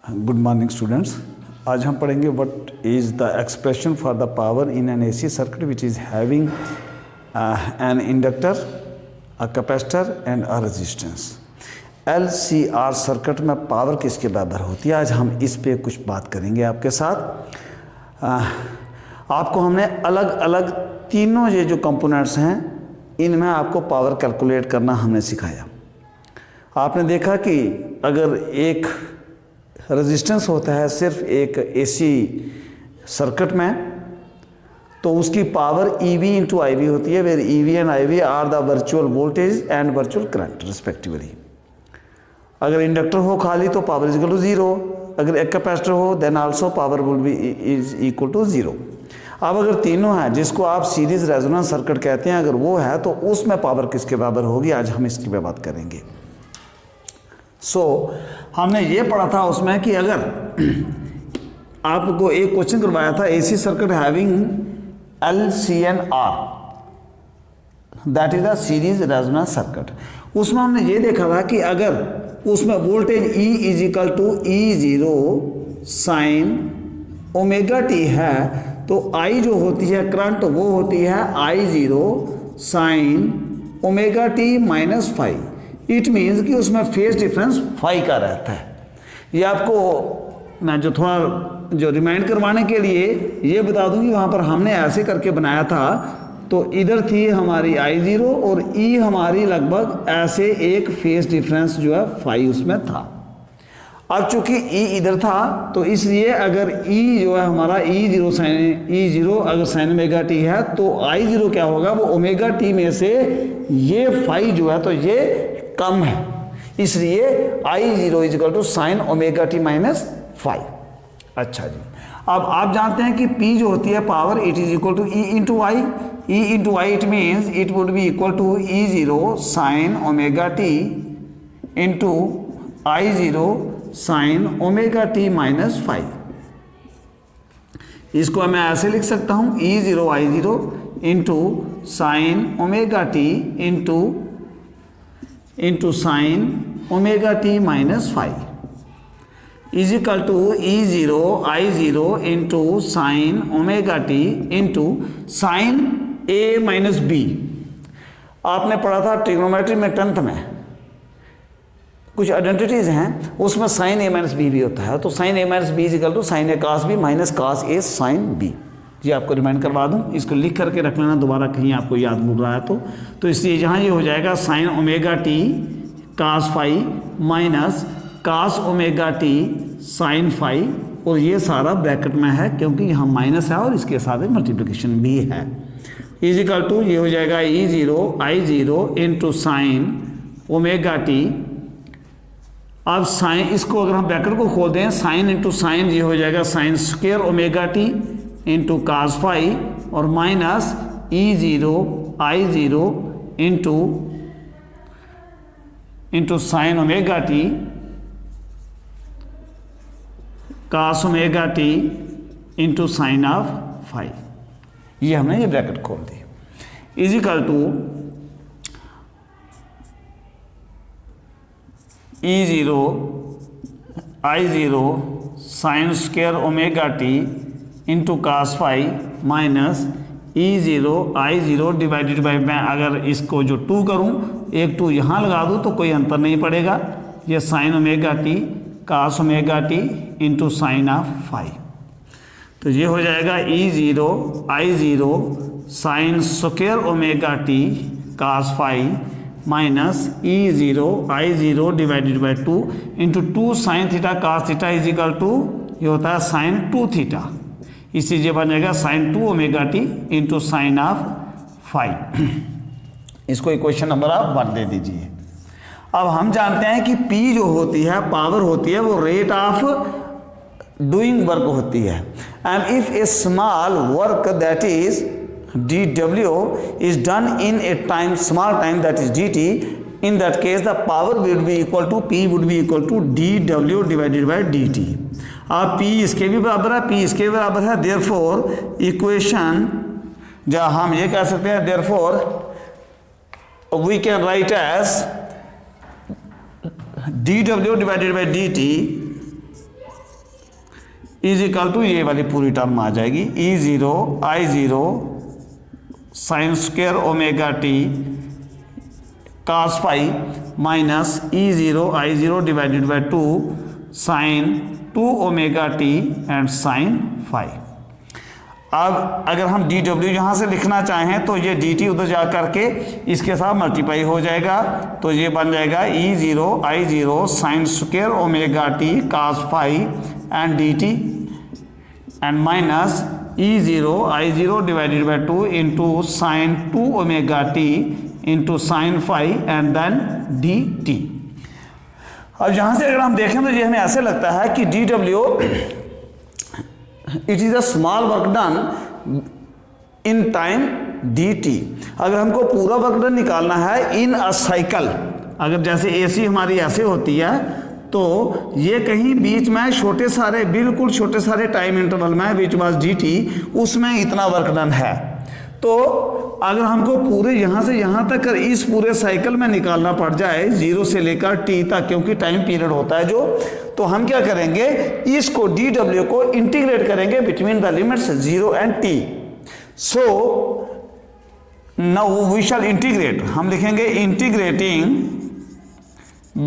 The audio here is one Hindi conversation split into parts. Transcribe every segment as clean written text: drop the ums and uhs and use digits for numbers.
Good morning students. आज हम पढ़ेंगे what is the expression for the power in an AC circuit which is having an inductor, a capacitor and a resistance. LCR circuit में पावर किसके बराबर होती है, आज हम इस पे कुछ बात करेंगे आपके साथ। आपको हमने अलग अलग तीनों ये जो कंपोनेंट्स हैं इनमें आपको पावर कैलकुलेट करना हमने सिखाया। आपने देखा कि अगर एक रेजिस्टेंस होता है सिर्फ एक एसी सर्किट में, तो उसकी पावर EV इंटू IV होती है, where EV and IV are the virtual voltage and virtual current respectively. अगर इंडक्टर हो खाली तो पावर इज इक्वल टू 0, अगर एक कैपेसिटर हो then also power will be is equal to 0। अब अगर तीनों हैं जिसको आप सीरीज रेजोनेंस सर्किट कहते हैं, अगर वो है तो उसमें पावर किसके बराबर होगी, आज हम इसकी पे बात करेंगे। हमने ये पढ़ा था उसमें कि अगर आपको एक क्वेश्चन करवाया था AC circuit having LCNR, that is a series resonance circuit. उसमें हमने ये देखा था कि अगर उसमें voltage E is equal to E0 sine omega t है, तो I जो होती है करंट वो होती है I0 sine omega t minus five. It means कि उसमें फेज डिफरेंस फाइव का रहता है। ये आपको मैं जो थोड़ा जो रिमाइंड करवाने के लिए ये बता दूं कि वहाँ पर हमने ऐसे करके बनाया था, तो इधर थी हमारी I0 और E हमारी लगभग ऐसे एक फेज डिफरेंस जो है फाइव उसमें था। अब चूंकि E इधर था तो इसलिए अगर E जो है हमारा E0 अगर साइन ओमेगा t है तो I0 क्या होगा, वो ओमेगा t में से ये फाइव जो है तो ये कम है, इसलिए I0 is equal to sine omega t minus five. अच्छा जी, अब आप जानते हैं कि P जो होती है power it is equal to E into I. E into I it means it would be equal to E0 sine omega t into I0 sine omega t minus five. इसको मैं ऐसे लिख सकता हूँ E0 I0 into sine omega t into sine omega t minus five is equal to E0 I0 into sine omega t into sine A minus B। आपने पढ़ा था ट्रिग्नोमेट्री में 10th में कुछ आइडेंटिटीज हैं, उसमें साइन A माइनस बी भी होता है, तो sine A minus B is equal to sine A cos B minus cos A sine B। ये आपको रिमाइंड करवा दूं, इसको लिख करके रख लेना, दोबारा कहीं आपको याद भूल रहा है तो इसलिए जहाँ ये हो जाएगा sine omega t cos five minus cos omega t sine five, और ये सारा ब्रैकेट में है क्योंकि यहाँ माइनस है और इसके साथ मल्टीप्लिकेशन भी है। इज इक्वल टू ये हो जाएगा E0 I0 into sine omega t। अब साइन, इसको अगर हम ब्रैकेट को खोल दें, साइन इंटू साइन ये हो जाएगा sine square omega t into cos five और minus E0 I0 into sine omega t cos omega t into sine of five. ये हमने ये ब्रैकेट खोल दी। Is equal to E0 I0 sine square omega t into cos five minus E0 I0 divided by, मैं अगर इसको जो 2 करूं, एक 2 यहाँ लगा दूं तो कोई अंतर नहीं पड़ेगा, ये sine omega t cos omega t into sine of five. तो ये हो जाएगा E0 I0 sine square omega t cos five minus E0 I0 divided by 2 into 2 sine theta cos theta is equal to ये होता है साइन 2 थीटा, इसीलिए बनेगा sine 2 omega t into sine of five. इसको इक्वेशन नंबर आप 1 दे दीजिए। अब हम जानते हैं कि P जो होती है पावर होती है वो रेट ऑफ डूइंग वर्क होती है, and if A small work that is dW is done in a small time that is dt, in that case the power would be equal to P would be equal to dW divided by dt। अब P इसके भी बराबर है, P इसके बराबर है, therefore इक्वेशन जहाँ हम ये कह सकते हैं therefore we can write as dW divided by dt is equal to ये वाली पूरी टर्म आ जाएगी E0 I0 sine square omega t cos phi minus E0 I0 divided by 2 sine 2 omega t and sine phi. अब अगर हम dw यहाँ से लिखना चाहें तो ये dt उधर जा करके इसके साथ मल्टीप्लाई हो जाएगा, तो ये बन जाएगा E0 I0 sine square omega t cos phi and dt and minus E0 I0 divided by 2 into sine 2 omega t into sine phi and then dt। अब यहाँ से अगर हम देखें तो ये हमें ऐसे लगता है कि dw it is a small work done in time dt। अगर हमको पूरा वर्क डन निकालना है इन अ साइकिल, अगर जैसे AC हमारी ऐसे होती है तो ये कहीं बीच में छोटे सारे बिल्कुल छोटे सारे टाइम इंटरवल में विच वाज dt उसमें इतना वर्क डन है। तो अगर हमको पूरे यहाँ से यहाँ तक इस पूरे साइकिल में निकालना पड़ जाए 0 से लेकर t तक, क्योंकि टाइम पीरियड होता है जो, तो हम क्या करेंगे इसको dw को इंटीग्रेट करेंगे between the limits 0 and t। So now we shall integrate, हम लिखेंगे इंटीग्रेटिंग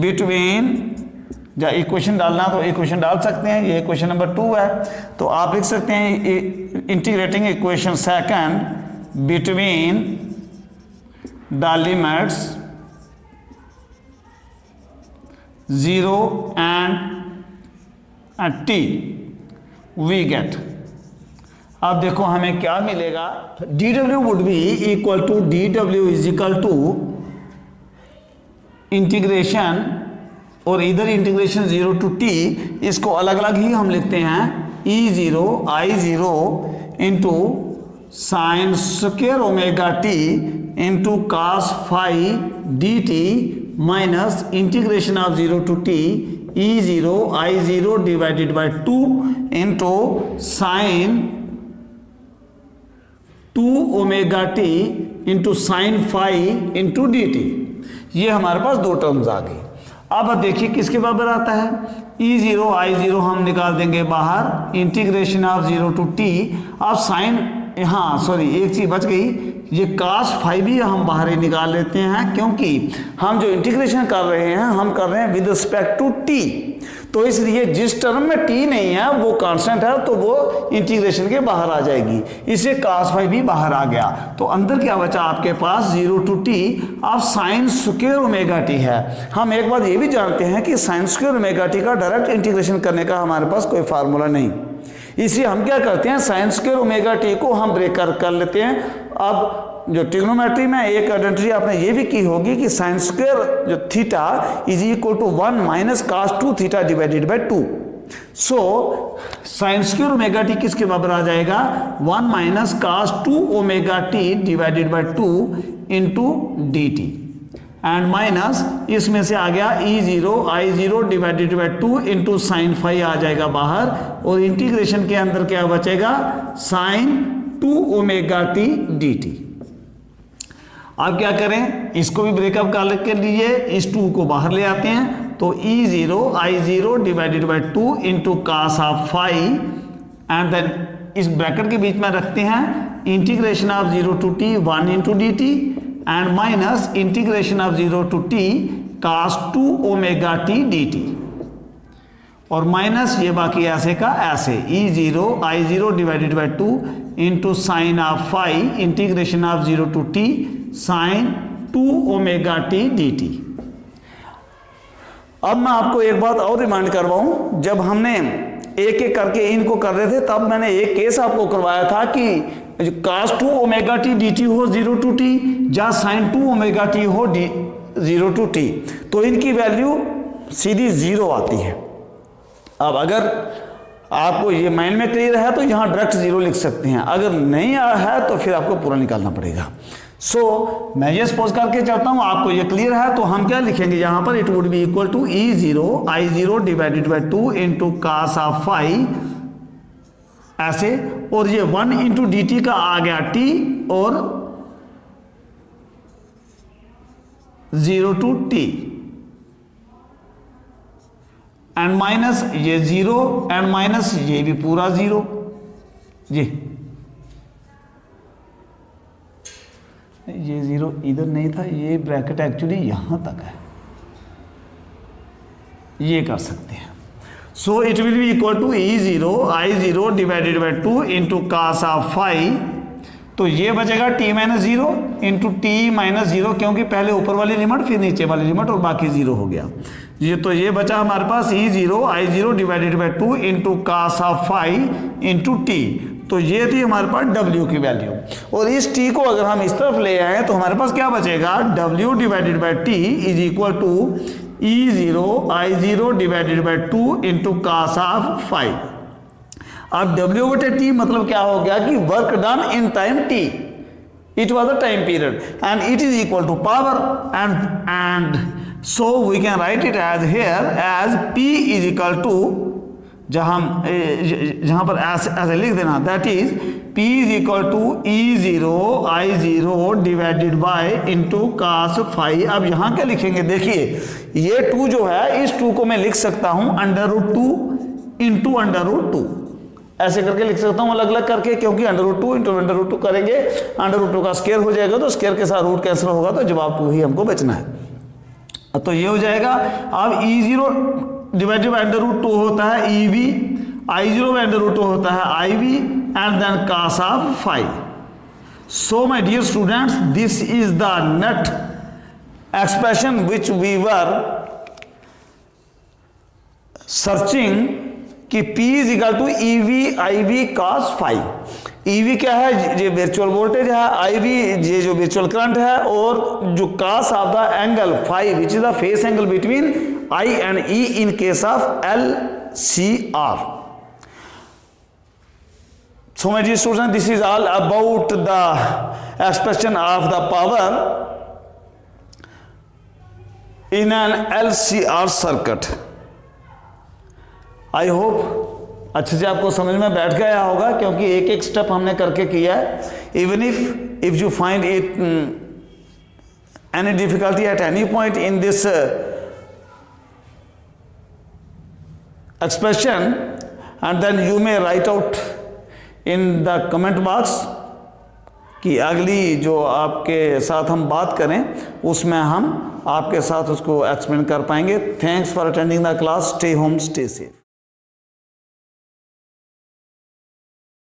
बिटवीन, या इक्वेशन डालना तो इक्वेशन डाल सकते हैं, ये इक्वेशन नंबर 2 है, तो आप लिख सकते हैं integrating equation second between the limits 0 and t we get। अब देखो हमें क्या मिलेगा, dw would be equal to dw is equal to integration, और इधर इंटीग्रेशन 0 to t, इसको अलग अलग ही हम लिखते हैं E0 I0 into sine square omega t into cos phi d t minus integration of 0 to t E0 I0 divided by 2 into sine 2 omega t into sine phi into D t. ये हमारे पास दो टर्म्स आ गई। अब देखिए किसके बराबर आता है, E0 I0 हम निकाल देंगे बाहर, इंटीग्रेशन ऑफ 0 टू टी, अब साइन, हाँ सॉरी एक चीज बच गई, ये cos फाई भी हम बाहर ही निकाल लेते हैं, क्योंकि हम जो इंटीग्रेशन कर रहे हैं हम कर रहे हैं विद रिस्पेक्ट टू t, तो इसलिए जिस टर्म में t नहीं है वो कांस्टेंट है तो वो इंटीग्रेशन के बाहर आ जाएगी, इससे cos फाई भी बाहर आ गया। तो अंदर क्या बचा आपके पास 0 टू t, अब साइन स्क्वायर ओमेगा टी है। हम एक बात ये भी जानते हैं कि साइन स्क्वायर ओमेगा टी का डायरेक्ट इंटीग्रेशन करने का हमारे पास कोई फार्मूला नहीं, इसलिए हम क्या करते हैं साइन स्क्वायर ओमेगा टी को हम ब्रेक कर लेते हैं। अब जो ट्रिग्नोमेट्री में एक आइडेंटिटी आपने ये भी की होगी कि साइन स्क्वायर जो theta is equal to 1 minus cos 2 theta divided by 2। So sine square omega T किसके बराबर आ जाएगा, 1 minus cos 2 omega T divided by 2 into D T and minus इसमें से आ गया E0 I0 divided by 2 into sine phi आ जाएगा बाहर, और इंटीग्रेशन के अंदर क्या बचेगा sine 2 omega T D T. अब क्या करें, इसको भी ब्रेकअप कर लीजिए, इस 2 को बाहर ले आते हैं, तो E0 I0 divided by 2 into cos of phi and then इस ब्रैकेट के बीच में रखते हैं integration of 0 to t 1 into D T and minus integration of 0 to t cos 2 omega T D t, और माइनस ये बाकी ऐसे का ऐसे E0 I0 divided by 2 into sine of phi integration of 0 to t sine 2 omega T D T. अब मैं आपको एक बात और रिमाइंड करवाऊं, जब हमने एक एक करके इनको कर रहे थे तब मैंने एक केस आपको करवाया था कि cos 2 omega T D T हो 0 टू t या साइन 2 ओमेगा टी हो 0 टू t, तो इनकी वैल्यू सीधी 0 आती है। अब अगर आपको ये माइंड में क्लियर है तो यहाँ डायरेक्ट 0 लिख सकते हैं, अगर नहीं है तो फिर आपको पूरा निकालना पड़ेगा। सो मैं ये सपोज करके चलता हूँ आपको ये क्लियर है, तो हम क्या लिखेंगे यहाँ पर, it would be equal to E0 I0 divided by 2 into cos of phi ऐसे, और ये 1 इंटू डी टी का आ गया t और 0 टू t एंड माइनस ये 0 एंड माइनस ये भी पूरा 0 जी। ये 0 इधर नहीं था, ये ब्रैकेट एक्चुअली यहां तक है, ये कर सकते हैं। So it will be equal to E0 I0 divided by 2 into cos of phi. तो ये बचेगा t minus 0 into t minus 0, क्योंकि पहले ऊपर वाली लिमिट फिर नीचे वाली लिमिट और बाकी 0 हो गया। ये तो ये बचा हमारे पास E0 I0 divided by 2 into cos of phi into t. तो ये थी हमारे पास W की वैल्यू, और इस t को अगर हम इस तरफ ले आए तो हमारे पास क्या बचेगा, W divided by T is equal to E0 I0 divided by 2 into cos of phi. अब W बटे टी मतलब क्या हो गया कि work done in time t, it was the time period and it is equal to power and so we can write it as here as P is equal to, जहां पर ऐसे लिख देना, that is P is equal to E0 I0 divided by into cos phi. अब यहां क्या लिखेंगे, देखिए ये 2 जो है, इस 2 को मैं लिख सकता हूं √2 इंटू √2, ऐसे करके लिख सकता हूं अलग अलग करके, क्योंकि √2 इंटू √2 करेंगे, √2 का स्क्वायर हो जाएगा तो स्क्वायर के साथ रूट कैंसिल होगा, तो जवाब 2 ही हमको बचना है। तो ये हो जाएगा। अब E0 डिवाइडेड बाय √2 होता है EV, I0 बाय √2 होता है IV and then cos of phi. So my dear students, this is the net expression which we were searching कि P is equal to EV IV cos phi. EV क्या है, ये वर्चुअल वोल्टेज है, IV ये जो वर्चुअल करंट है, और जो cos of the angle phi which is the phase angle between I and E in case of LCR. So my dear students, this is all about the expression of the power in an LCR circuit. I hope अच्छे से आपको समझ में बैठ गया होगा, क्योंकि एक एक स्टेप हमने करके किया है। Even if you find it any difficulty at any point in this expression, and then you may write out in the comment box कि अगली जो आपके साथ हम बात करें उसमें हम आपके साथ उसको एक्सप्लेन कर पाएंगे। Thanks for attending the class. Stay home, stay safe.